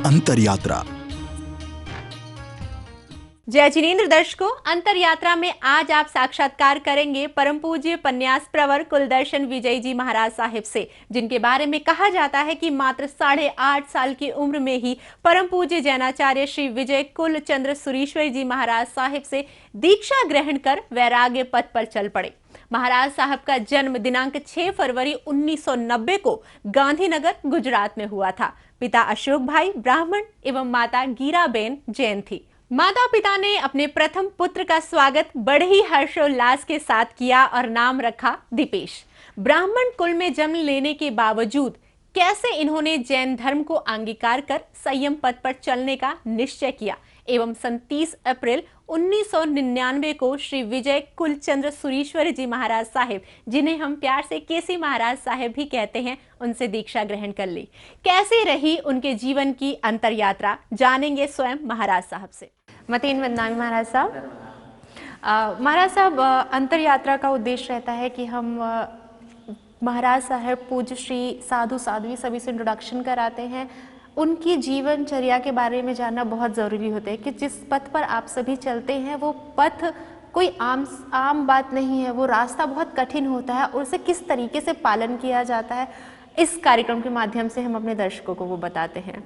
अंतर यात्रा। जय जिनेंद्र दर्शकों, अंतर यात्रा में आज आप साक्षात्कार करेंगे परम पूज्य पन्यास प्रवर कुलदर्शन विजय जी महाराज साहिब से, जिनके बारे में कहा जाता है कि मात्र 8.5 साल की उम्र में ही परम पूज्य जैनाचार्य श्री विजय कुल चंद्र सुरीश्वर जी महाराज साहिब से दीक्षा ग्रहण कर वैराग्य पथ पर चल पड़े। महाराज साहब का जन्म दिनांक 6 फरवरी 1990 को गांधीनगर गुजरात में हुआ था। पिता अशोक भाई ब्राह्मण एवं माता गीराबेन जैन थी। माता पिता ने अपने प्रथम पुत्र का स्वागत बड़े ही हर्षोल्लास के साथ किया और नाम रखा दीपेश। ब्राह्मण कुल में जन्म लेने के बावजूद कैसे इन्होंने जैन धर्म को अंगीकार कर संयम पथ पर चलने का निश्चय किया एवं 30 अप्रैल 1999 को श्री विजय कुलचंद्र सुरीश्वर जी महाराज साहिब, जिन्हें हम प्यार से केसी महाराज साहिब भी कहते हैं, उनसे दीक्षा ग्रहण कर ली। कैसे रही उनके जीवन की अंतर यात्रा, जानेंगे स्वयं महाराज साहब से। मतीन वंदनामी महाराज साहब। महाराज साहब, अंतर यात्रा का उद्देश्य रहता है कि हम महाराज साहब पूज्य श्री साधु साध्वी सभी से इंट्रोडक्शन कराते हैं। उनकी जीवनचर्या के बारे में जानना बहुत ज़रूरी होता है कि जिस पथ पर आप सभी चलते हैं वो पथ कोई आम बात नहीं है, वो रास्ता बहुत कठिन होता है और उसे किस तरीके से पालन किया जाता है, इस कार्यक्रम के माध्यम से हम अपने दर्शकों को वो बताते हैं।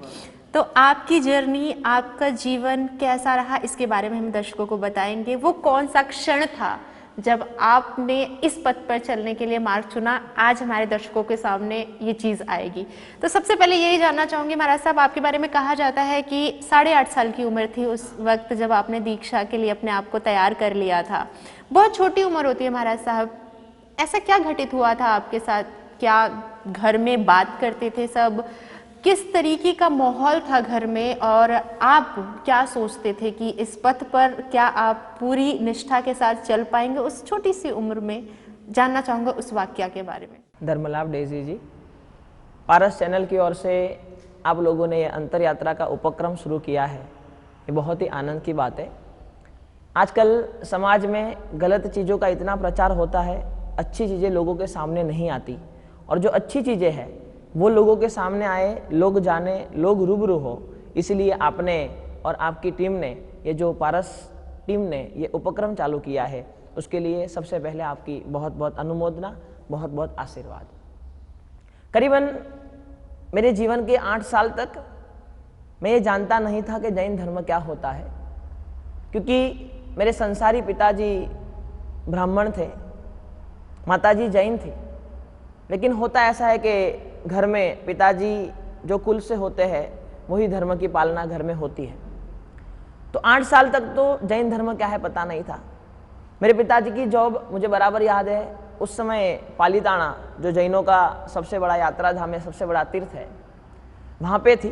तो आपकी जर्नी, आपका जीवन कैसा रहा, इसके बारे में हम दर्शकों को बताएंगे। वो कौन सा क्षण था जब आपने इस पथ पर चलने के लिए मार्ग चुना, आज हमारे दर्शकों के सामने ये चीज़ आएगी। तो सबसे पहले यही जानना चाहूँगी महाराज साहब, आपके बारे में कहा जाता है कि 8.5 साल की उम्र थी उस वक्त जब आपने दीक्षा के लिए अपने आप को तैयार कर लिया था। बहुत छोटी उम्र होती है महाराज साहब, ऐसा क्या घटित हुआ था आपके साथ? क्या घर में बात करते थे सब? किस तरीके का माहौल था घर में और आप क्या सोचते थे कि इस पथ पर क्या आप पूरी निष्ठा के साथ चल पाएंगे उस छोटी सी उम्र में? जानना चाहूँगा उस वाक्या के बारे में। धर्मलाभ डेजी जी, पारस चैनल की ओर से आप लोगों ने ये अंतर यात्रा का उपक्रम शुरू किया है, ये बहुत ही आनंद की बात है। आजकल समाज में गलत चीज़ों का इतना प्रचार होता है, अच्छी चीज़ें लोगों के सामने नहीं आती, और जो अच्छी चीज़ें हैं वो लोगों के सामने आए, लोग जाने, लोग रूबरू हो। इसलिए आपने और आपकी टीम ने, ये जो पारस टीम ने ये उपक्रम चालू किया है, उसके लिए सबसे पहले आपकी बहुत बहुत अनुमोदना, बहुत बहुत आशीर्वाद। करीबन मेरे जीवन के 8 साल तक मैं ये जानता नहीं था कि जैन धर्म क्या होता है, क्योंकि मेरे संसारी पिताजी ब्राह्मण थे, माताजी जैन थी। लेकिन होता ऐसा है कि घर में पिताजी जो कुल से होते हैं वही धर्म की पालना घर में होती है। तो 8 साल तक तो जैन धर्म क्या है पता नहीं था। मेरे पिताजी की जॉब मुझे बराबर याद है, उस समय पालीताना जो जैनों का सबसे बड़ा यात्रा धाम है, सबसे बड़ा तीर्थ है, वहाँ पे थी।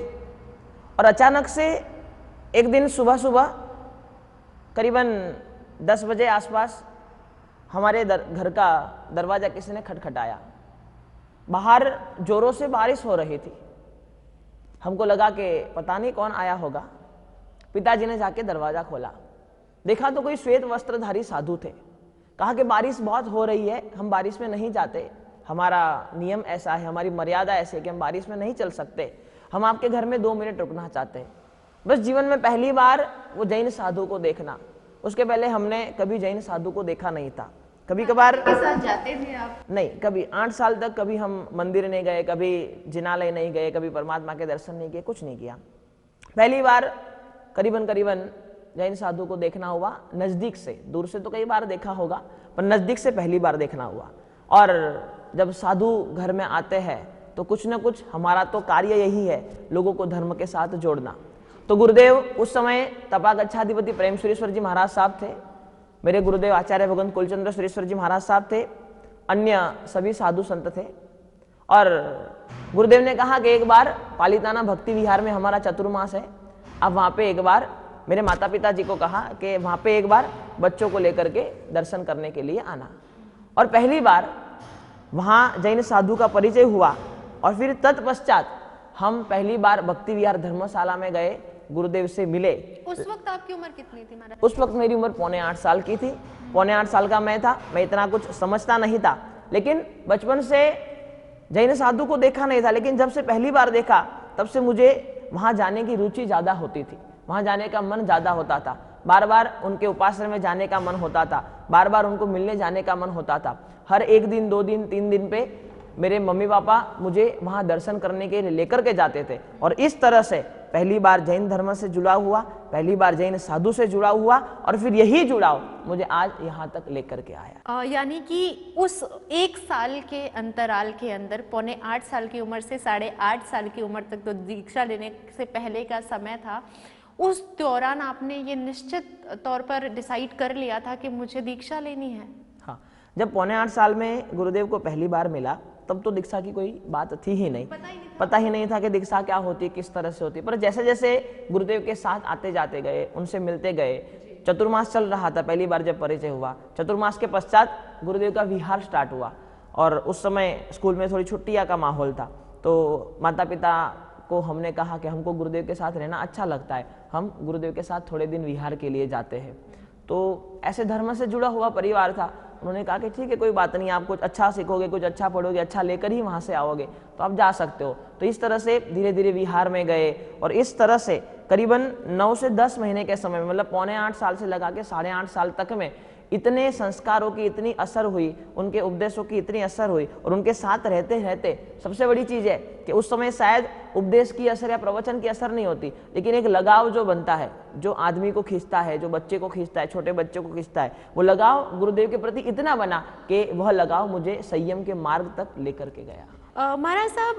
और अचानक से एक दिन सुबह सुबह करीबन 10 बजे आसपास हमारे घर का दरवाज़ा किसी ने खटखटाया। बाहर जोरों से बारिश हो रही थी। हमको लगा कि पता नहीं कौन आया होगा। पिताजी ने जाके दरवाज़ा खोला, देखा तो कोई श्वेत वस्त्रधारी साधु थे। कहा कि बारिश बहुत हो रही है, हम बारिश में नहीं जाते, हमारा नियम ऐसा है, हमारी मर्यादा ऐसी है कि हम बारिश में नहीं चल सकते, हम आपके घर में 2 मिनट रुकना चाहते हैं। बस जीवन में पहली बार वो जैन साधु को देखना, उसके पहले हमने कभी जैन साधु को देखा नहीं था। कभी कभार साथ जाते थे आप? नहीं, कभी 8 साल तक कभी हम मंदिर नहीं गए, कभी जिनालय नहीं गए, कभी परमात्मा के दर्शन नहीं किए, कुछ नहीं किया। पहली बार करीबन जैन साधु को देखना हुआ नज़दीक से, दूर से तो कई बार देखा होगा, पर नज़दीक से पहली बार देखना हुआ। और जब साधु घर में आते हैं तो कुछ न कुछ, हमारा तो कार्य यही है लोगों को धर्म के साथ जोड़ना। तो गुरुदेव उस समय तपागच्छाधिपति प्रेम सुरेश्वर जी महाराज साहब थे, मेरे गुरुदेव आचार्य भगवंत कुलचंद्र सुरेश्वर जी महाराज साहब थे, अन्य सभी साधु संत थे। और गुरुदेव ने कहा कि एक बार पालीताना भक्ति विहार में हमारा चतुर्मास है, अब वहाँ पे एक बार, मेरे माता पिता जी को कहा कि वहाँ पे एक बार बच्चों को लेकर के दर्शन करने के लिए आना। और पहली बार वहाँ जैन साधु का परिचय हुआ और फिर तत्पश्चात हम पहली बार भक्ति विहार धर्मशाला में गए, गुरुदेव से मिले। उस वक्त आपकी उम्र कितनी थी महाराज? उस वक्त मेरी उम्र 8.25 साल की थी। 8.25 साल का मैं था, मैं इतना कुछ समझता नहीं था, लेकिन बचपन से जैन साधु को देखा नहीं था। लेकिन जब से पहली बार देखा तब से मुझे वहाँ जाने की रुचि ज़्यादा होती थी, वहाँ जाने का मन ज़्यादा होता था, बार बार उनके उपासना में जाने का मन होता था, बार बार उनको मिलने जाने का मन होता था। हर 1 दिन 2 दिन 3 दिन पे मेरे मम्मी पापा मुझे वहाँ दर्शन करने के लिए लेकर के जाते थे। और इस तरह से पहली बार जैन धर्म से जुड़ा हुआ, पहली बार जैन साधु से जुड़ा हुआ, और फिर यही जुड़ाव मुझे आज यहाँ तक लेकर के आया। यानी कि उस 1 साल के अंतराल के अंदर 7.25 साल की उम्र से 8.5 साल की उम्र तक तो दीक्षा लेने से पहले का समय था, उस दौरान आपने ये निश्चित तौर पर डिसाइड कर लिया था कि मुझे दीक्षा लेनी है? हाँ, जब 7.25 साल में गुरुदेव को पहली बार मिला तब तो दीक्षा की कोई बात थी ही नहीं, पता ही नहीं था कि दीक्षा क्या होती है, किस तरह से होती है। पर जैसे जैसे गुरुदेव के साथ आते जाते गए, उनसे मिलते गए, चतुर्मास चल रहा था पहली बार जब परिचय हुआ, चतुर्मास के पश्चात गुरुदेव का विहार स्टार्ट हुआ, और उस समय स्कूल में थोड़ी छुट्टियाँ का माहौल था। तो माता पिता को हमने कहा कि हमको गुरुदेव के साथ रहना अच्छा लगता है, हम गुरुदेव के साथ थोड़े दिन विहार के लिए जाते हैं। तो ऐसे धर्म से जुड़ा हुआ परिवार था, उन्होंने कहा कि ठीक है, कोई बात नहीं, आप कुछ अच्छा सीखोगे, कुछ अच्छा पढ़ोगे, अच्छा लेकर ही वहाँ से आओगे तो आप जा सकते हो। तो इस तरह से धीरे धीरे विहार में गए, और इस तरह से करीबन 9 से 10 महीने के समय में, मतलब 7.25 साल से लगा के 8.5 साल तक में इतने संस्कारों की इतनी असर हुई, उनके उपदेशों की इतनी असर हुई, और उनके साथ रहते रहते सबसे बड़ी चीज़ है कि उस समय शायद उपदेश की असर या प्रवचन की असर नहीं होती, लेकिन एक लगाव जो बनता है, जो आदमी को खींचता है, जो बच्चे को खींचता है, छोटे बच्चों को खींचता है, वो लगाव गुरुदेव के प्रति इतना बना कि वह लगाव मुझे संयम के मार्ग तक लेकर के गया। महाराज साहब,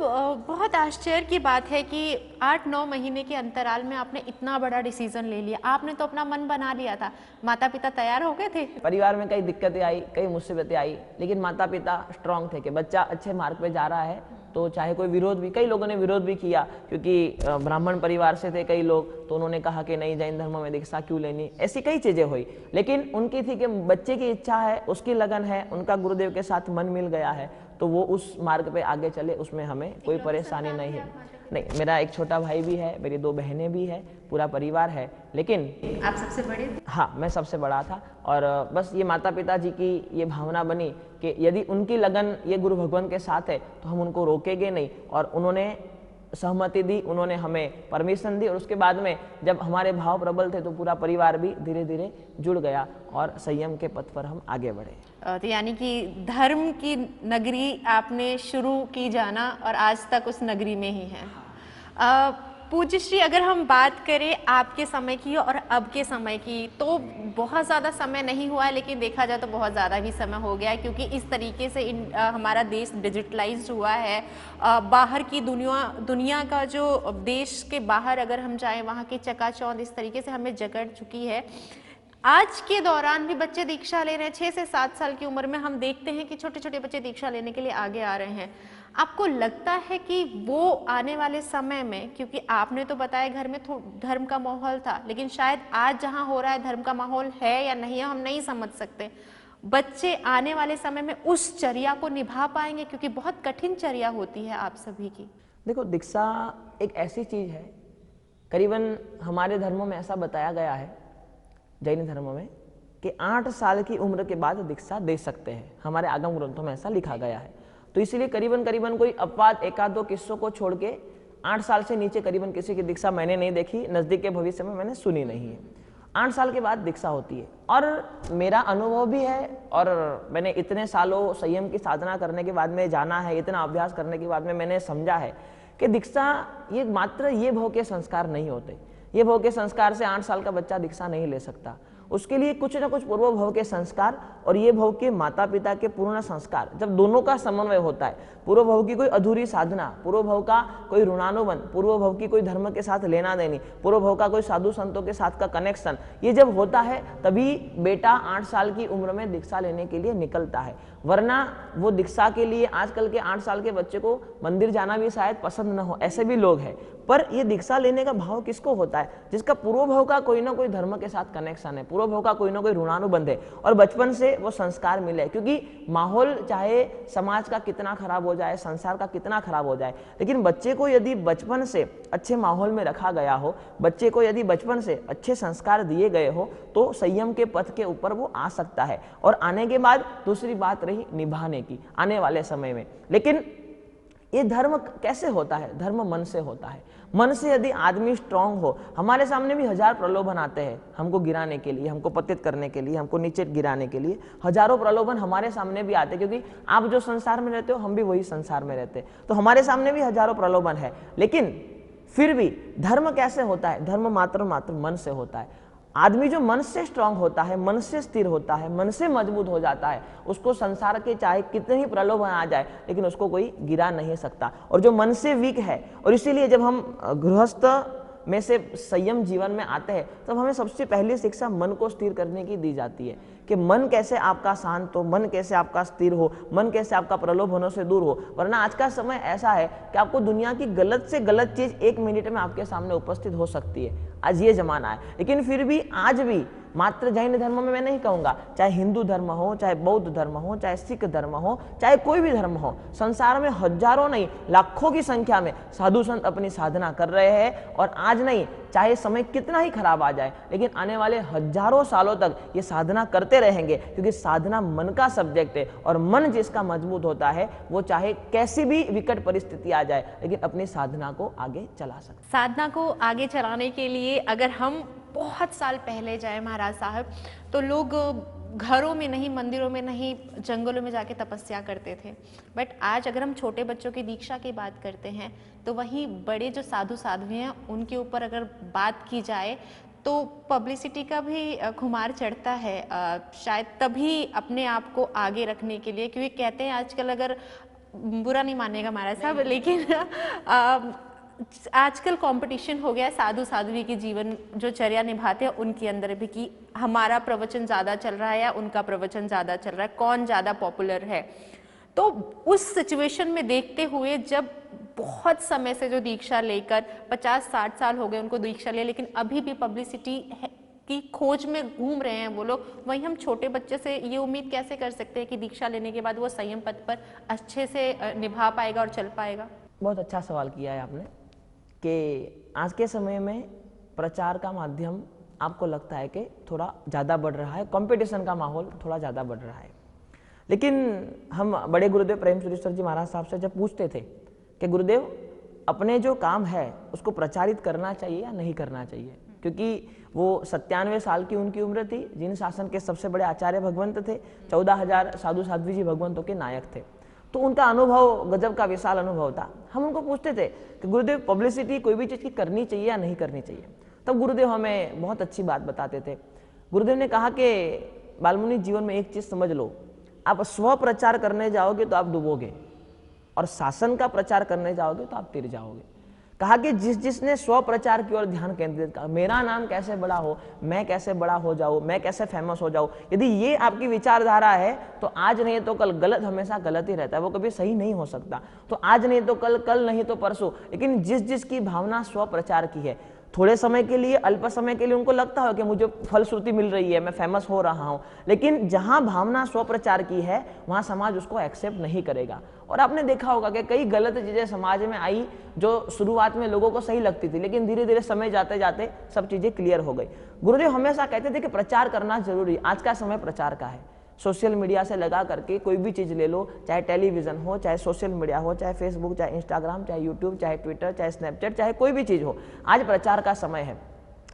बहुत आश्चर्य की बात है कि 8-9 महीने के अंतराल में आपने इतना बड़ा डिसीजन ले लिया। आपने तो अपना मन बना लिया था, माता पिता तैयार हो गए थे? परिवार में कई दिक्कतें आई, कई मुसीबतें आई, लेकिन माता पिता स्ट्रांग थे कि बच्चा अच्छे मार्ग पे जा रहा है, तो चाहे कोई विरोध भी, कई लोगों ने विरोध भी किया, क्योंकि ब्राह्मण परिवार से थे कई लोग, तो उन्होंने कहा कि नहीं, जैन धर्म में दीक्षा क्यों लेनी, ऐसी कई चीज़ें हुई। लेकिन उनकी थी कि बच्चे की इच्छा है, उसकी लगन है, उनका गुरुदेव के साथ मन मिल गया है, तो वो उस मार्ग पे आगे चले, उसमें हमें कोई परेशानी नहीं है। नहीं, मेरा एक छोटा भाई भी है, मेरी 2 बहनें भी है, पूरा परिवार है, लेकिन आप सबसे बड़े थे? हाँ, मैं सबसे बड़ा था। और बस ये माता पिता जी की ये भावना बनी कि यदि उनकी लगन ये गुरु भगवान के साथ है तो हम उनको रोकेंगे नहीं, और उन्होंने सहमति दी, उन्होंने हमें परमिशन दी, और उसके बाद में जब हमारे भाव प्रबल थे तो पूरा परिवार भी धीरे धीरे जुड़ गया, और संयम के पथ पर हम आगे बढ़े। तो यानी कि धर्म की नगरी आपने शुरू की जाना, और आज तक उस नगरी में ही है। पूज्य श्री, अगर हम बात करें आपके समय की और अब के समय की, तो बहुत ज़्यादा समय नहीं हुआ है, लेकिन देखा जाए तो बहुत ज़्यादा भी समय हो गया है, क्योंकि इस तरीके से हमारा देश डिजिटलाइज्ड हुआ है। बाहर की दुनिया का जो देश के बाहर अगर हम जाएं, वहाँ की चकाचौंध इस तरीके से हमें जकड़ चुकी है। आज के दौरान भी बच्चे दीक्षा ले रहे हैं, 6 से 7 साल की उम्र में हम देखते हैं कि छोटे छोटे बच्चे दीक्षा लेने के लिए आगे आ रहे हैं। आपको लगता है कि वो आने वाले समय में, क्योंकि आपने तो बताया घर में धर्म का माहौल था, लेकिन शायद आज जहां हो रहा है धर्म का माहौल है या नहीं है हम नहीं समझ सकते, बच्चे आने वाले समय में उस चर्या को निभा पाएंगे? क्योंकि बहुत कठिन चर्या होती है आप सभी की। देखो, दीक्षा एक ऐसी चीज है, करीबन हमारे धर्मों में ऐसा बताया गया है, जैन धर्म में, कि 8 साल की उम्र के बाद दीक्षा दे सकते हैं। हमारे आगम ग्रंथों में ऐसा लिखा गया है। तो इसीलिए करीबन कोई अपवाद 1-2 किस्सों को छोड़ के 8 साल से नीचे करीबन किसी की दीक्षा मैंने नहीं देखी, नज़दीक के भविष्य में मैंने सुनी नहीं है। 8 साल के बाद दीक्षा होती है, और मेरा अनुभव भी है, और मैंने इतने सालों संयम की साधना करने के बाद में जाना है, इतना अभ्यास करने के बाद में मैंने समझा है कि दीक्षा ये मात्र ये भव के संस्कार नहीं होते। ये भव के संस्कार से 8 साल का बच्चा दीक्षा नहीं ले सकता। उसके लिए कुछ ना कुछ पूर्व भव के संस्कार और ये भव के माता पिता के पूर्ण संस्कार, जब दोनों का समन्वय होता है, पूर्व भव की कोई अधूरी साधना, पूर्व भव का कोई ऋणानुबंध, पूर्व भव की कोई धर्म के साथ लेना देनी, पूर्व भव का कोई साधु संतों के साथ का कनेक्शन, ये जब होता है तभी बेटा 8 साल की उम्र में दीक्षा लेने के लिए निकलता है। वरना वो दीक्षा के लिए आजकल के 8 साल के बच्चे को मंदिर जाना भी शायद पसंद न हो, ऐसे भी लोग हैं। पर ये दीक्षा लेने का भाव किसको होता है? जिसका पूर्व भव का कोई ना कोई धर्म के साथ कनेक्शन है, पूर्व भव का कोई ना कोई ऋणानुबंध है, और बचपन से वो संस्कार मिले। क्योंकि माहौल चाहे समाज का कितना खराब हो जाए, संसार का कितना खराब हो जाए, लेकिन बच्चे को यदि बचपन से अच्छे माहौल में रखा गया हो, बच्चे को यदि बचपन से अच्छे संस्कार दिए गए हो, तो संयम के पथ के ऊपर वो आ सकता है। और आने के बाद दूसरी बात रही निभाने की आने वाले समय में। लेकिन ये धर्म कैसे होता है? धर्म मन से होता है। मन से यदि आदमी स्ट्रांग हो, हमारे सामने भी हजार प्रलोभन आते हैं हमको गिराने के लिए, हमको पतित करने के लिए, हमको नीचे गिराने के लिए हजारों प्रलोभन हमारे सामने भी आते हैं, क्योंकि आप जो संसार में रहते हो हम भी वही संसार में रहते हैं, तो हमारे सामने भी हजारों प्रलोभन है। लेकिन फिर भी धर्म कैसे होता है? धर्म मात्र मन से होता है। आदमी जो मन से स्ट्रांग होता है, मन से स्थिर होता है, मन से मजबूत हो जाता है, उसको संसार के चाहे कितने ही प्रलोभन आ जाए लेकिन उसको कोई गिरा नहीं सकता। और जो मन से वीक है, और इसीलिए जब हम गृहस्थ में से संयम जीवन में आते हैं तब हमें सबसे पहली शिक्षा मन को स्थिर करने की दी जाती है कि मन कैसे आपका शांत हो, मन कैसे आपका स्थिर हो, मन कैसे आपका प्रलोभनों से दूर हो। वरना आज का समय ऐसा है कि आपको दुनिया की गलत से गलत चीज 1 मिनट में आपके सामने उपस्थित हो सकती है। आज ये जमाना है। लेकिन फिर भी आज भी मात्र जैन धर्म में मैं नहीं कहूंगा, चाहे हिंदू धर्म हो, चाहे बौद्ध धर्म हो, चाहे सिख धर्म हो, चाहे कोई भी धर्म हो, संसार में हजारों नहीं लाखों की संख्या में साधु संत अपनी साधना कर रहे हैं। और आज नहीं, चाहे समय कितना ही खराब आ जाए, लेकिन आने वाले हजारों सालों तक ये साधना करते रहेंगे, क्योंकि साधना मन का सब्जेक्ट है। और मन जिसका मजबूत होता है वो चाहे कैसी भी विकट परिस्थिति आ जाए लेकिन अपनी साधना को आगे चला सकता है। साधना को आगे चलाने के लिए अगर हम बहुत साल पहले जाए महाराज साहब, तो लोग घरों में नहीं, मंदिरों में नहीं, जंगलों में जाके तपस्या करते थे। बट आज अगर हम छोटे बच्चों की दीक्षा की बात करते हैं तो वहीं बड़े जो साधु साध्वी हैं उनके ऊपर अगर बात की जाए तो पब्लिसिटी का भी खुमार चढ़ता है, शायद तभी अपने आप को आगे रखने के लिए। क्योंकि कहते हैं आजकल, अगर बुरा नहीं मानेगा महाराज साहब, लेकिन आजकल कंपटीशन हो गया है साधु साध्वी की जीवन जो चर्या निभाते हैं उनके अंदर भी, कि हमारा प्रवचन ज़्यादा चल रहा है या उनका प्रवचन ज़्यादा चल रहा है, कौन ज़्यादा पॉपुलर है। तो उस सिचुएशन में देखते हुए, जब बहुत समय से जो दीक्षा लेकर 50-60 साल हो गए उनको दीक्षा ले, लेकिन अभी भी पब्लिसिटी की खोज में घूम रहे हैं वो लोग, वहीं हम छोटे बच्चे से ये उम्मीद कैसे कर सकते हैं कि दीक्षा लेने के बाद वो संयम पथ पर अच्छे से निभा पाएगा और चल पाएगा? बहुत अच्छा सवाल किया है आपने कि आज के समय में प्रचार का माध्यम आपको लगता है कि थोड़ा ज़्यादा बढ़ रहा है, कंपटीशन का माहौल थोड़ा ज़्यादा बढ़ रहा है। लेकिन हम बड़े गुरुदेव प्रेम सुरेश्वर जी महाराज साहब से जब पूछते थे कि गुरुदेव अपने जो काम है उसको प्रचारित करना चाहिए या नहीं करना चाहिए, क्योंकि वो 97 साल की उनकी उम्र थी, जिन शासन के सबसे बड़े आचार्य भगवंत थे, 14,000 साधु साध्वी जी भगवंतों के नायक थे, तो उनका अनुभव गजब का विशाल अनुभव था। हम उनको पूछते थे कि गुरुदेव पब्लिसिटी कोई भी चीज़ की करनी चाहिए या नहीं करनी चाहिए, तब गुरुदेव हमें बहुत अच्छी बात बताते थे। गुरुदेव ने कहा कि बालमुनि, जीवन में एक चीज़ समझ लो, आप स्व प्रचार करने जाओगे तो आप डूबोगे, और शासन का प्रचार करने जाओगे तो आप तिर जाओगे। कहा कि जिसने स्व प्रचार की ओर ध्यान केंद्रित किया, मेरा नाम कैसे बड़ा हो, मैं कैसे बड़ा हो जाऊं, मैं कैसे फेमस हो जाऊं, यदि ये आपकी विचारधारा है तो आज नहीं तो कल गलत हमेशा गलत ही रहता है, वो कभी सही नहीं हो सकता। तो आज नहीं तो कल, कल नहीं तो परसों, लेकिन जिसकी भावना स्व प्रचार की है, थोड़े समय के लिए, अल्प समय के लिए उनको लगता हो कि मुझे फलश्रुति मिल रही है, मैं फेमस हो रहा हूं, लेकिन जहां भावना स्वप्रचार की है वहां समाज उसको एक्सेप्ट नहीं करेगा। और आपने देखा होगा कि कई गलत चीजें समाज में आई जो शुरुआत में लोगों को सही लगती थी, लेकिन धीरे धीरे समय जाते जाते सब चीजें क्लियर हो गई। गुरुदेव हमेशा कहते थे कि प्रचार करना जरूरी, आज का समय प्रचार का है। सोशल मीडिया से लगा करके कोई भी चीज़ ले लो, चाहे टेलीविज़न हो, चाहे सोशल मीडिया हो, चाहे फेसबुक, चाहे इंस्टाग्राम, चाहे यूट्यूब, चाहे ट्विटर, चाहे स्नैपचैट, चाहे कोई भी चीज़ हो, आज प्रचार का समय है।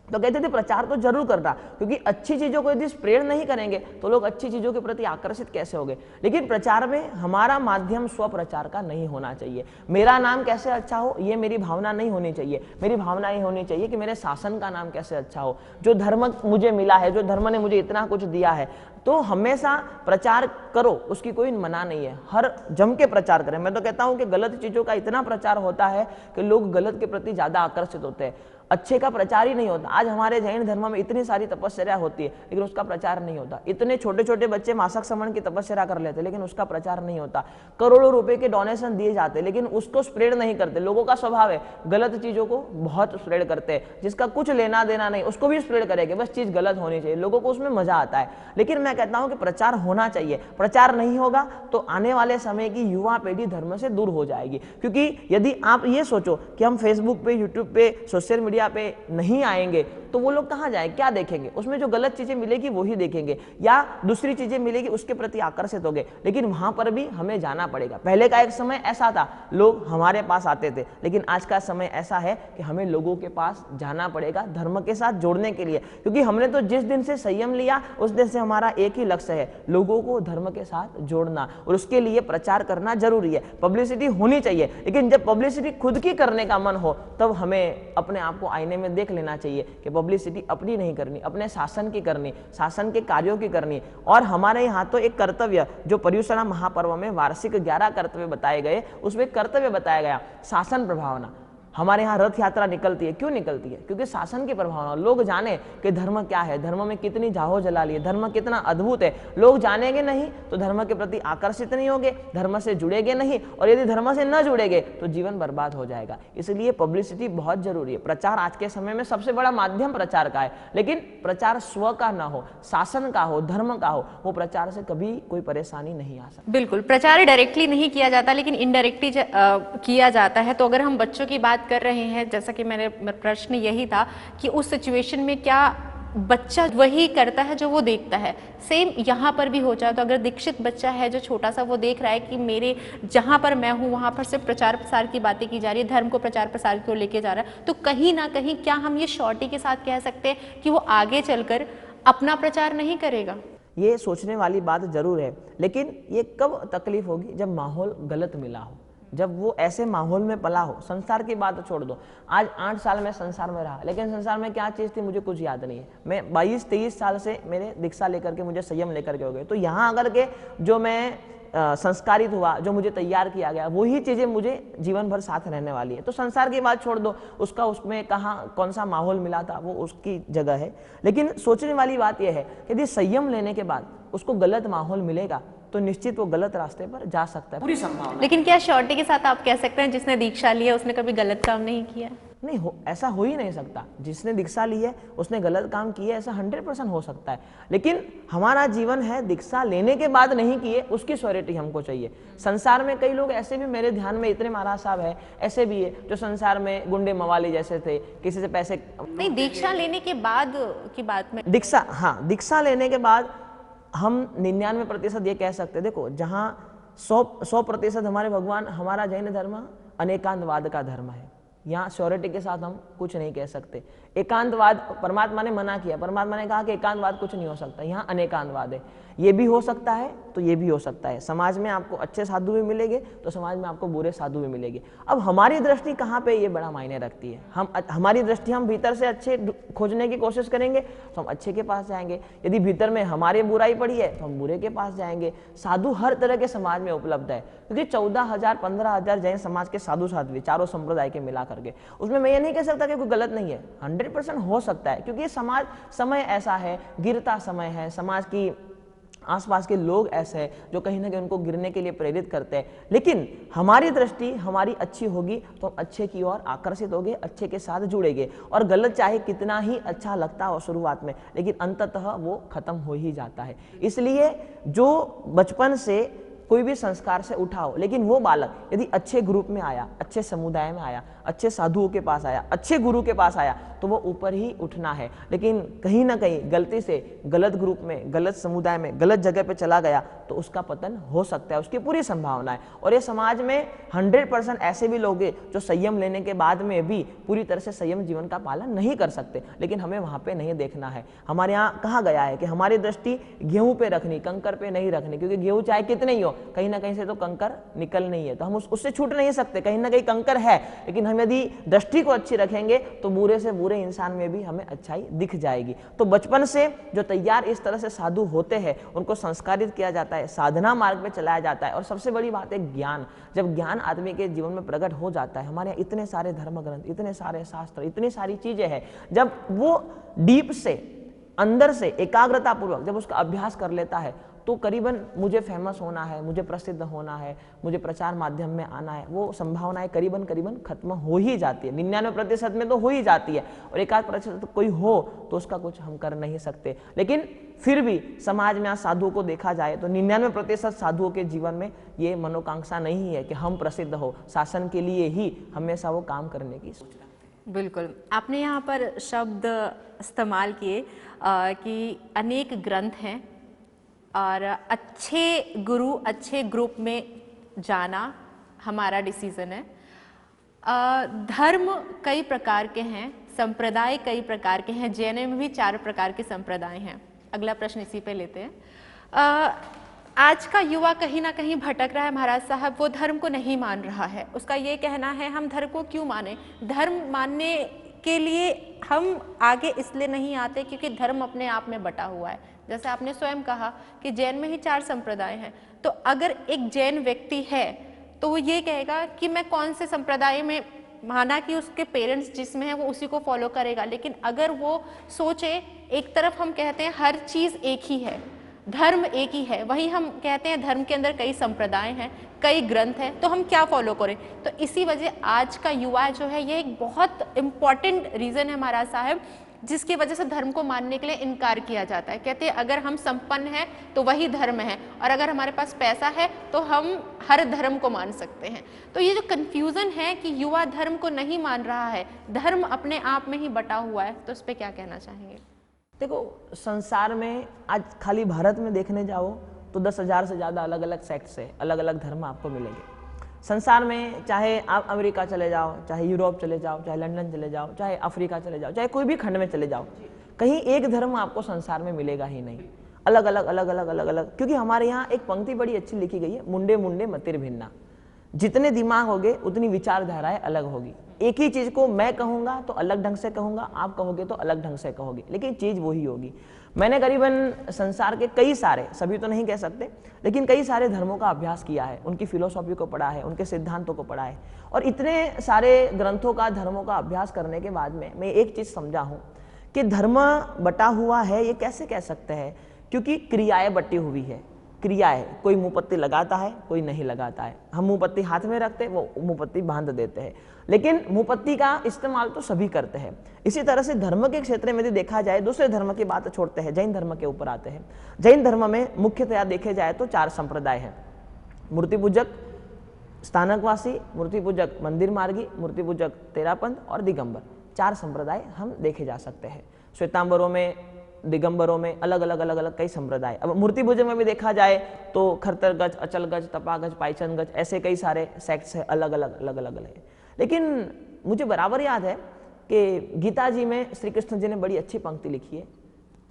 तो कहते थे प्रचार तो जरूर करना, क्योंकि अच्छी चीज़ों को यदि स्प्रेड नहीं करेंगे तो लोग अच्छी चीज़ों के प्रति आकर्षित कैसे होंगे। लेकिन प्रचार में हमारा माध्यम स्व प्रचार का नहीं होना चाहिए। मेरा नाम कैसे अच्छा हो ये मेरी भावना नहीं होनी चाहिए। मेरी भावना ये होनी चाहिए कि मेरे शासन का नाम कैसे अच्छा हो, जो धर्म मुझे मिला है, जो धर्म ने मुझे इतना कुछ दिया है। तो हमेशा प्रचार करो, उसकी कोई मना नहीं है, हर जम के प्रचार करें। मैं तो कहता हूं कि गलत चीज़ों का इतना प्रचार होता है कि लोग गलत के प्रति ज़्यादा आकर्षित होते हैं, अच्छे का प्रचार ही नहीं होता। आज हमारे जैन धर्म में इतनी सारी तपस्या होती है लेकिन उसका प्रचार नहीं होता। इतने छोटे छोटे बच्चे मासक समन की तपस्या कर लेते लेकिन उसका प्रचार नहीं होता। करोड़ों रुपए के डोनेशन दिए जाते लेकिन उसको स्प्रेड नहीं करते। लोगों का स्वभाव है गलत चीजों को बहुत स्प्रेड करते हैं, जिसका कुछ लेना देना नहीं उसको भी स्प्रेड करेंगे, बस चीज गलत होनी चाहिए, लोगों को उसमें मजा आता है। लेकिन मैं कहता हूं कि प्रचार होना चाहिए। प्रचार नहीं होगा तो आने वाले समय की युवा पीढ़ी धर्म से दूर हो जाएगी। क्योंकि यदि आप ये सोचो कि हम फेसबुक पे, यूट्यूब पे, सोशल मीडिया मीडिया पे नहीं आएंगे तो वो लोग कहाँ जाएं, क्या देखेंगे? उसमें जो गलत चीजें मिलेगी वही देखेंगे या दूसरी चीजें मिलेगी उसके प्रति आकर्षित होंगे। लेकिन वहां पर भी हमें जाना पड़ेगा। पहले का एक समय ऐसा था, लोग हमारे पास आते थे, लेकिन आज का समय ऐसा है कि हमें लोगों के पास जाना पड़ेगा धर्म के साथ जोड़ने के लिए, क्योंकि हमने तो जिस दिन से संयम लिया उस दिन से हमारा एक ही लक्ष्य है, लोगों को धर्म के साथ जोड़ना, और उसके लिए प्रचार करना जरूरी है। पब्लिसिटी होनी चाहिए, लेकिन जब पब्लिसिटी खुद की करने का मन हो तब हमें अपने आप को आईने में देख लेना चाहिए कि पब्लिसिटी अपनी नहीं करनी, अपने शासन की करनी, शासन के कार्यों की करनी। और हमारे यहाँ तो एक कर्तव्य जो पर्युषणा महापर्व में वार्षिक 11 कर्तव्य बताए गए, उसमें कर्तव्य बताया गया शासन प्रभावना। हमारे यहाँ रथ यात्रा निकलती है, क्यों निकलती है? क्योंकि शासन की प्रभावना, लोग जाने कि धर्म क्या है, धर्म में कितनी जाहो जलाली है, धर्म कितना अद्भुत है। लोग जानेंगे नहीं तो धर्म के प्रति आकर्षित नहीं होंगे, धर्म से जुड़ेंगे नहीं, और यदि धर्म से न जुड़ेंगे तो जीवन बर्बाद हो जाएगा। इसलिए पब्लिसिटी बहुत जरूरी है। प्रचार आज के समय में सबसे बड़ा माध्यम प्रचार का है, लेकिन प्रचार स्व का ना हो, शासन का हो, धर्म का हो, वो प्रचार से कभी कोई परेशानी नहीं आ सकती। बिल्कुल, प्रचार डायरेक्टली नहीं किया जाता लेकिन इनडायरेक्टली किया जाता है। तो अगर हम बच्चों की बात कर रहे हैं, जैसा कि मेरा प्रश्न यही था कि उस सिचुएशन में क्या बच्चा वही करता है जो वो देखता है, सेम यहाँ पर भी हो जाए। तो अगर दीक्षित बच्चा है जो छोटा सा, वो देख रहा है कि मेरे जहाँ पर मैं हूँ वहाँ पर सिर्फ प्रचार प्रसार की बातें की जा रही है, धर्म को प्रचार प्रसार की ओर लेके जा रहा है, तो कहीं ना कहीं क्या हम ये श्योरिटी के साथ कह सकते हैं कि वो आगे चलकर अपना प्रचार नहीं करेगा? ये सोचने वाली बात जरूर है, लेकिन ये कब तकलीफ होगी? जब माहौल गलत मिला हो, जब वो ऐसे माहौल में पला हो। संसार की बात छोड़ दो, आज 8 साल में संसार में रहा, लेकिन संसार में क्या चीज़ थी मुझे कुछ याद नहीं है। मैं 22-23 साल से मेरे दीक्षा लेकर के, मुझे संयम लेकर के हो गए। तो यहाँ अगर के जो मैं संस्कारित हुआ, जो मुझे तैयार किया गया, वही चीज़ें मुझे जीवन भर साथ रहने वाली है। तो संसार की बात छोड़ दो, उसका उसमें कहाँ कौन सा माहौल मिला था वो उसकी जगह है। लेकिन सोचने वाली बात यह है कि यदि संयम लेने के बाद उसको गलत माहौल मिलेगा तो निश्चित वो गलत रास्ते पर जा सकता है, पूरी संभावना। लेकिन क्या श्योरिटी के साथ आप कह सकते हैं जिसने दीक्षा लिया उसने कभी गलत काम नहीं किया? नहीं हो, ऐसा हो ही नहीं सकता। जिसने दीक्षा ली है उसने गलत काम किया, ऐसा 100% हो सकता है। लेकिन हमारा जीवन है दीक्षा लेने के बाद नहीं किए, उसकी श्योरिटी हमको चाहिए। संसार में कई लोग ऐसे भी मेरे ध्यान में, इतने महाराज साहब है ऐसे भी है जो संसार में गुंडे मवाली जैसे थे, किसी से पैसे नहीं। दीक्षा लेने के बाद की बात में, दीक्षा, हाँ, दीक्षा लेने के बाद हम 99% ये कह सकते हैं। देखो, जहाँ 100% हमारे भगवान, हमारा जैन धर्म अनेकांतवाद का धर्म है, यहाँ श्योरिटी के साथ हम कुछ नहीं कह सकते। एकांतवाद परमात्मा ने मना किया, परमात्मा ने कहा कि एकांतवाद कुछ नहीं हो सकता, यहाँ अनेकांतवाद है। ये भी हो सकता है तो ये भी हो सकता है। समाज में आपको अच्छे साधु भी मिलेंगे तो समाज में आपको बुरे साधु भी मिलेंगे। अब हमारी दृष्टि कहाँ पे, ये बड़ा मायने रखती है। हमारी दृष्टि, हम भीतर से अच्छे खोजने की कोशिश करेंगे तो हम अच्छे के पास जाएंगे। यदि भीतर में हमारे बुराई पड़ी है तो हम बुरे के पास जाएंगे। साधु हर तरह के समाज में उपलब्ध है, क्योंकि 14,000-15,000 जैन समाज के साधु साध्वी, चारों संप्रदाय के मिला करके, उसमें मैं ये नहीं कह सकता कि कोई गलत नहीं है, 100% हो सकता है। क्योंकि समाज, समय ऐसा है, गिरता समय है, समाज की आसपास के लोग ऐसे हैं जो कहीं ना कहीं उनको गिरने के लिए प्रेरित करते हैं। लेकिन हमारी दृष्टि हमारी अच्छी होगी तो हम अच्छे की ओर आकर्षित होंगे, अच्छे के साथ जुड़ेंगे। और गलत चाहे कितना ही अच्छा लगता हो शुरुआत में, लेकिन अंततः वो खत्म हो ही जाता है। इसलिए जो बचपन से कोई भी संस्कार से उठा हो, लेकिन वो बालक यदि अच्छे ग्रुप में आया, अच्छे समुदाय में आया, अच्छे साधुओं के पास आया, अच्छे गुरु के पास आया, तो वो ऊपर ही उठना है। लेकिन कहीं ना कहीं गलती से गलत ग्रुप में, गलत समुदाय में, गलत जगह पे चला गया तो उसका पतन हो सकता है, उसकी पूरी संभावना है। और ये समाज में 100% ऐसे भी लोग हैं जो संयम लेने के बाद में भी पूरी तरह से संयम जीवन का पालन नहीं कर सकते, लेकिन हमें वहाँ पे नहीं देखना है। हमारे यहाँ कहा गया है कि हमारी दृष्टि गेहूं पे रखनी, कंकर पे नहीं रखनी, क्योंकि गेहूं चाहे कितने ही हो, कहीं ना कहीं से तो कंकर निकल नहीं है, तो हम उससे छूट नहीं सकते। कहीं ना कहीं कंकर है, लेकिन हम यदि दृष्टि को अच्छी रखेंगे तो बुरे से बुरे इंसान में भी हमें अच्छाई दिख जाएगी। तो बचपन से जो तैयार इस तरह से साधु होते हैं उनको संस्कारित किया जाता है, साधना मार्ग पे चलाया जाता है। और सबसे बड़ी बात है ज्ञान। जब ज्ञान आदमी के जीवन में प्रकट हो जाता है, हमारे यहाँ इतने सारे धर्म ग्रंथ, इतने सारे शास्त्र, इतनी सारी चीजें हैं, जब वो डीप से, अंदर से एकाग्रता पूर्वक जब उसका अभ्यास कर लेता है तो करीबन मुझे फेमस होना है, मुझे प्रसिद्ध होना है, मुझे प्रचार माध्यम में आना है, वो संभावनाएं करीबन खत्म हो ही जाती है। 99% में तो हो ही जाती है, और 1-8% कोई हो तो उसका कुछ हम कर नहीं सकते। लेकिन फिर भी समाज में आज साधुओं को देखा जाए तो 99% साधुओं के जीवन में ये मनोकांक्षा नहीं है कि हम प्रसिद्ध हो, शासन के लिए ही हमेशा वो काम करने की सोच रखते हैं। बिल्कुल, आपने यहाँ पर शब्द इस्तेमाल किए कि अनेक ग्रंथ हैं और अच्छे गुरु, अच्छे ग्रुप में जाना हमारा डिसीज़न है। धर्म कई प्रकार के हैं, संप्रदाय कई प्रकार के हैं, जैन में भी 4 प्रकार के संप्रदाय हैं। अगला प्रश्न इसी पे लेते हैं। आज का युवा कहीं ना कहीं भटक रहा है महाराज साहब, वो धर्म को नहीं मान रहा है। उसका ये कहना है हम धर्म को क्यों माने, धर्म मानने के लिए हम आगे इसलिए नहीं आते क्योंकि धर्म अपने आप में बटा हुआ है। जैसे आपने स्वयं कहा कि जैन में ही 4 संप्रदाय हैं, तो अगर एक जैन व्यक्ति है तो वो ये कहेगा कि मैं कौन से संप्रदाय में, माना कि उसके पेरेंट्स जिसमें है वो उसी को फॉलो करेगा, लेकिन अगर वो सोचे, एक तरफ हम कहते हैं हर चीज़ एक ही है, धर्म एक ही है, वहीं हम कहते हैं धर्म के अंदर कई संप्रदाय हैं, कई ग्रंथ हैं, तो हम क्या फॉलो करें। तो इसी वजह आज का युवा जो है ये एक बहुत इम्पॉर्टेंट रीज़न है महाराज साहब, जिसकी वजह से धर्म को मानने के लिए इनकार किया जाता है। कहते हैं अगर हम संपन्न हैं तो वही धर्म है, और अगर हमारे पास पैसा है तो हम हर धर्म को मान सकते हैं। तो ये जो कन्फ्यूज़न है कि युवा धर्म को नहीं मान रहा है, धर्म अपने आप में ही बटा हुआ है, तो उस पर क्या कहना चाहेंगे। देखो, संसार में आज खाली भारत में देखने जाओ तो 10,000 से ज़्यादा अलग अलग सेक्ट्स है, अलग अलग धर्म आपको मिलेंगे। संसार में चाहे आप अमेरिका चले जाओ, चाहे यूरोप चले जाओ, चाहे लंदन चले जाओ, चाहे अफ्रीका चले जाओ, चाहे कोई भी खंड में चले जाओ, कहीं एक धर्म आपको संसार में मिलेगा ही नहीं। अलग अलग अलग अलग अलग अलग, क्योंकि हमारे यहाँ एक पंक्ति बड़ी अच्छी लिखी गई है, मुंडे मुंडे मतिर भिन्ना। जितने दिमाग होंगे उतनी विचारधाराएं अलग होगी। एक ही चीज को मैं कहूंगा तो अलग ढंग से कहूंगा, आप कहोगे तो अलग ढंग से कहोगे, लेकिन चीज वही होगी। मैंने करीबन संसार के कई सारे, सभी तो नहीं कह सकते, लेकिन कई सारे धर्मों का अभ्यास किया है, उनकी फिलोसॉफी को पढ़ा है, उनके सिद्धांतों को पढ़ा है, और इतने सारे ग्रंथों का, धर्मों का अभ्यास करने के बाद में मैं एक चीज समझा हूं कि धर्म बटा हुआ है, ये कैसे कह सकते हैं, क्योंकि क्रियाएं बटी हुई है। क्रियाएं, कोई मुंहपत्ती लगाता है, कोई नहीं लगाता है। हम मुंहपत्ती हाथ में रखते हैं, वो मुंहपत्ती बांध देते हैं, लेकिन मुंहपत्ती का इस्तेमाल तो सभी करते हैं। इसी तरह से धर्म के क्षेत्र में यदि देखा जाए, दूसरे धर्म की बात छोड़ते हैं, जैन धर्म के ऊपर आते हैं। जैन धर्म में मुख्यतया देखे जाए तो 4 संप्रदाय हैं, मूर्ति पूजक, स्थानकवासी, मूर्ति पूजक मंदिर मार्गी, मूर्ति पूजक तेरापंथ और दिगंबर। 4 संप्रदाय हम देखे जा सकते हैं। श्वेतांबरों में, दिगंबरों में अलग अलग अलग अलग कई संप्रदाय। अब मूर्ति पूजन में भी देखा जाए तो खरतरगज, अचलगज, तपागज, पाइचनगज, ऐसे कई सारे सेक्ट्स है, अलग अलग अलग अलग अलग। लेकिन मुझे बराबर याद है कि गीता जी में श्री कृष्ण जी ने बड़ी अच्छी पंक्ति लिखी है।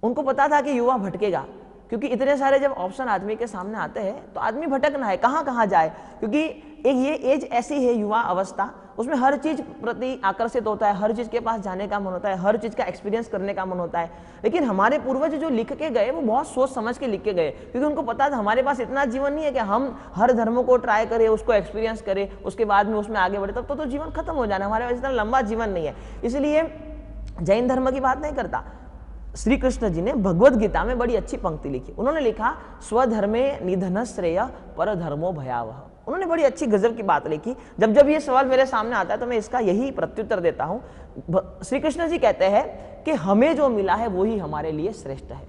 उनको पता था कि युवा भटकेगा, क्योंकि इतने सारे जब ऑप्शन आदमी के सामने आते हैं तो आदमी भटकना है, कहाँ कहाँ जाए, क्योंकि एक ये एज ऐसी है, युवा अवस्था, उसमें हर चीज प्रति आकर्षित होता है, हर चीज के पास जाने का मन होता है, हर चीज का एक्सपीरियंस करने का मन होता है। लेकिन हमारे पूर्वज जो लिख के गए वो बहुत सोच समझ के लिख के गए, क्योंकि उनको पता था हमारे पास इतना जीवन नहीं है कि हम हर धर्म को ट्राई करें, उसको एक्सपीरियंस करें, उसके बाद में उसमें आगे बढ़े, तब तो जीवन खत्म हो जाना। हमारे पास इतना लंबा जीवन नहीं है। इसलिए जैन धर्म की बात नहीं करता, श्री कृष्ण जी ने भगवत गीता में बड़ी अच्छी पंक्ति लिखी। उन्होंने लिखा, स्वधर्मे निधन श्रेय पर धर्मो भयावह। उन्होंने बड़ी अच्छी गजब की बात लिखी। जब जब ये सवाल मेरे सामने आता है तो मैं इसका यही प्रत्युत्तर देता हूं। श्री कृष्ण जी कहते हैं कि हमें जो मिला है वही हमारे लिए श्रेष्ठ है।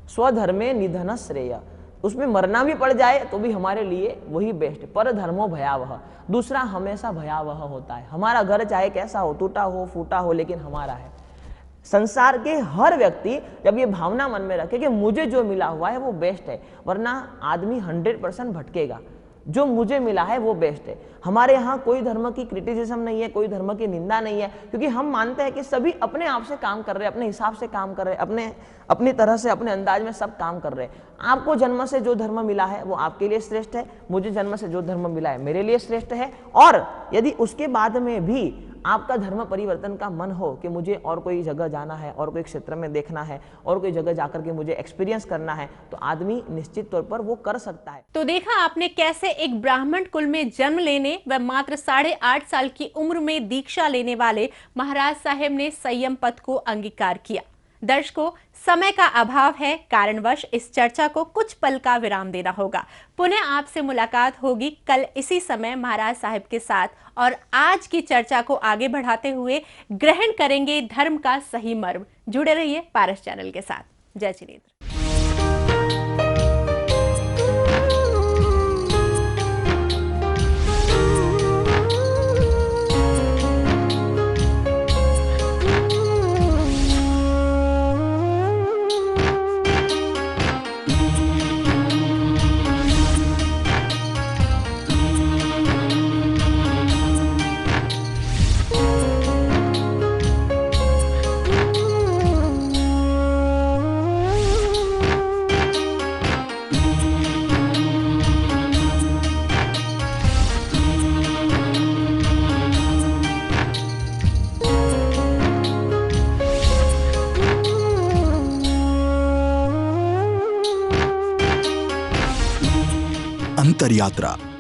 स्वधर्मे निधन श्रेय, उसमें मरना भी पड़ जाए तो भी हमारे लिए वही बेस्ट है। पर धर्मो भयावह, दूसरा हमेशा भयावह होता है। हमारा घर चाहे कैसा हो, टूटा हो, फूटा हो, लेकिन हमारा है। संसार के हर व्यक्ति जब ये भावना मन में रखे कि मुझे जो मिला हुआ है वो बेस्ट है, वरना आदमी 100% भटकेगा। जो मुझे मिला है वो बेस्ट है। हमारे यहाँ कोई धर्म की क्रिटिसिज्म नहीं है, कोई धर्म की निंदा नहीं है, क्योंकि हम मानते हैं कि सभी अपने आप से काम कर रहे हैं, अपने हिसाब से काम कर रहे हैं, अपनी तरह से, अपने अंदाज में सब काम कर रहे हैं। आपको जन्म से जो धर्म मिला है वो आपके लिए श्रेष्ठ है, मुझे जन्म से जो धर्म मिला है मेरे लिए श्रेष्ठ है। और यदि उसके बाद में भी आपका धर्म परिवर्तन का मन हो कि मुझे और कोई जगह जाना है, और कोई क्षेत्र में देखना है, और कोई जगह जाकर के मुझे एक्सपीरियंस करना है, तो आदमी निश्चित तौर पर वो कर सकता है। तो देखा आपने कैसे एक ब्राह्मण कुल में जन्म लेने व मात्र 8.5 साल की उम्र में दीक्षा लेने वाले महाराज साहेब ने संयम पथ को अंगीकार किया। दर्शकों, समय का अभाव है, कारणवश इस चर्चा को कुछ पल का विराम देना होगा। पुनः आपसे मुलाकात होगी कल इसी समय महाराज साहब के साथ, और आज की चर्चा को आगे बढ़ाते हुए ग्रहण करेंगे धर्म का सही मर्म। जुड़े रहिए पारस चैनल के साथ। जय जिनेंद्र। अंतर यात्रा